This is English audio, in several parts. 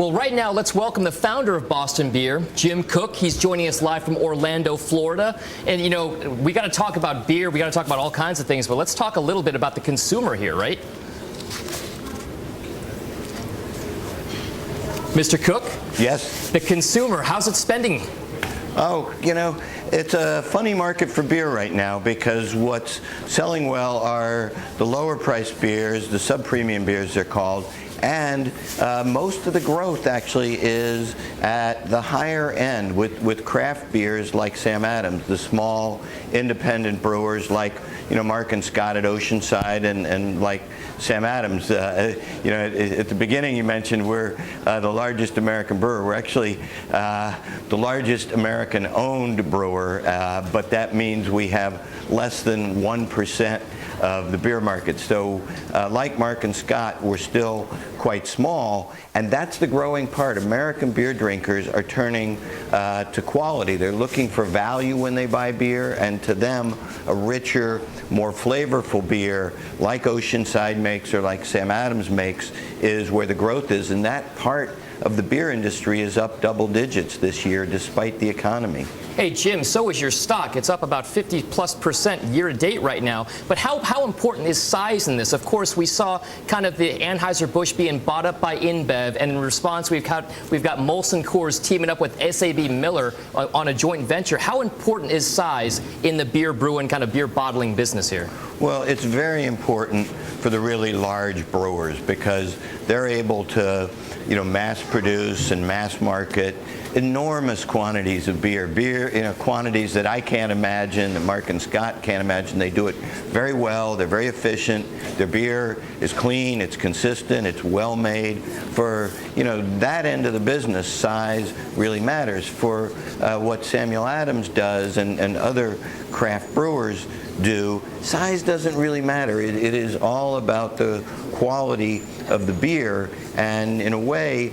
Well, right now, let's welcome the founder of Boston Beer, Jim Koch. He's joining us live from Orlando, Florida. And, you know, we got to talk about beer. We got to talk about all kinds of things. But let's talk a little bit about the consumer here, right? Mr. Koch? Yes. The consumer, how's it spending? Oh, you know, it's a funny market for beer right now because what's selling well are the lower priced beers, the sub-premium beers they're called, and most of the growth actually is at the higher end with craft beers like Sam Adams, the small independent brewers like, you know, Mark and Scott at Oceanside and like Sam Adams. You know, at the beginning you mentioned we're the largest American brewer. We're actually the largest American-owned brewer, but that means we have less than 1% of the beer market. So like Mark and Scott, we're still quite small, and that's the growing part. American beer drinkers are turning to quality. They're looking for value when they buy beer, and to them, a richer, more flavorful beer like Oceanside makes or like Sam Adams makes is where the growth is, and that part of the beer industry is up double digits this year despite the economy. Hey, Jim, so is your stock. It's up about 50+% year to date right now. But how important is size in this? Of course, we saw kind of the Anheuser-Busch being bought up by InBev, and in response, we've got Molson Coors teaming up with SAB Miller on a joint venture. How important is size in the beer brewing, kind of beer bottling business here? Well, it's very important for the really large brewers because they're able to, you know, mass produce and mass market enormous quantities of beer, you know, quantities that I can't imagine, that Mark and Scott can't imagine. They do it very well. They're very efficient. Their beer is clean. It's consistent. It's well made. For, you know, that end of the business, size really matters. For what Samuel Adams does and other craft brewers do, size doesn't really matter. It is all about the quality of the beer, and in a way,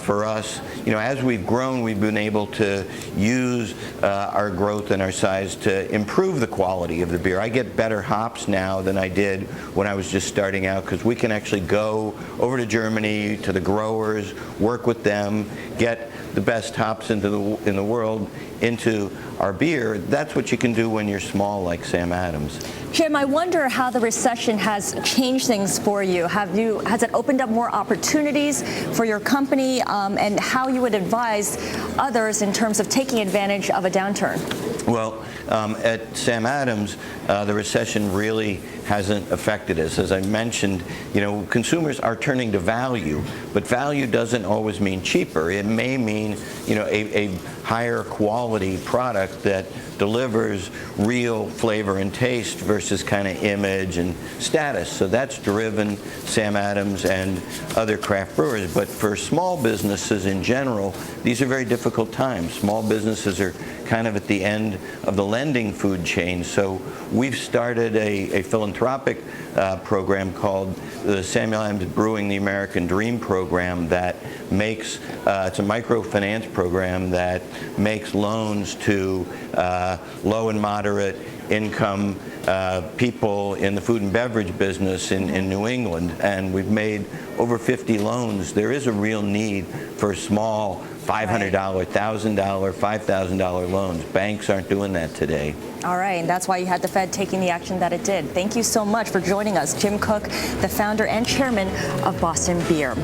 for us, you know, as we've grown, we've been able to use our growth and our size to improve the quality of the beer. I get better hops now than I did when I was just starting out because we can actually go over to Germany to the growers, work with them, get the best hops in the world into our beer. That's what you can do when you're small like Sam Adams. Jim, I wonder how the recession has changed things for you. Has it opened up more opportunities for your company, and how you would advise others in terms of taking advantage of a downturn? Well, at Sam Adams, the recession really hasn't affected us. As I mentioned, you know, consumers are turning to value, but value doesn't always mean cheaper. It may mean, you know, a higher quality product that delivers real flavor and taste versus kind of image and status. So that's driven Sam Adams and other craft brewers. But for small businesses in general, these are very difficult times. Small businesses are kind of at the end of the lending food chain. So we've started a philanthropic program called the Samuel Adams Brewing the American Dream program that makes, it's a microfinance program that makes loans to low and moderate income people in the food and beverage business in New England, and we've made over 50 loans. There is a real need for small $500, $1,000, $5,000 loans. Banks aren't doing that today. All right, and that's why you had the Fed taking the action that it did. Thank you so much for joining us, Jim Koch, the founder and chairman of Boston Beer.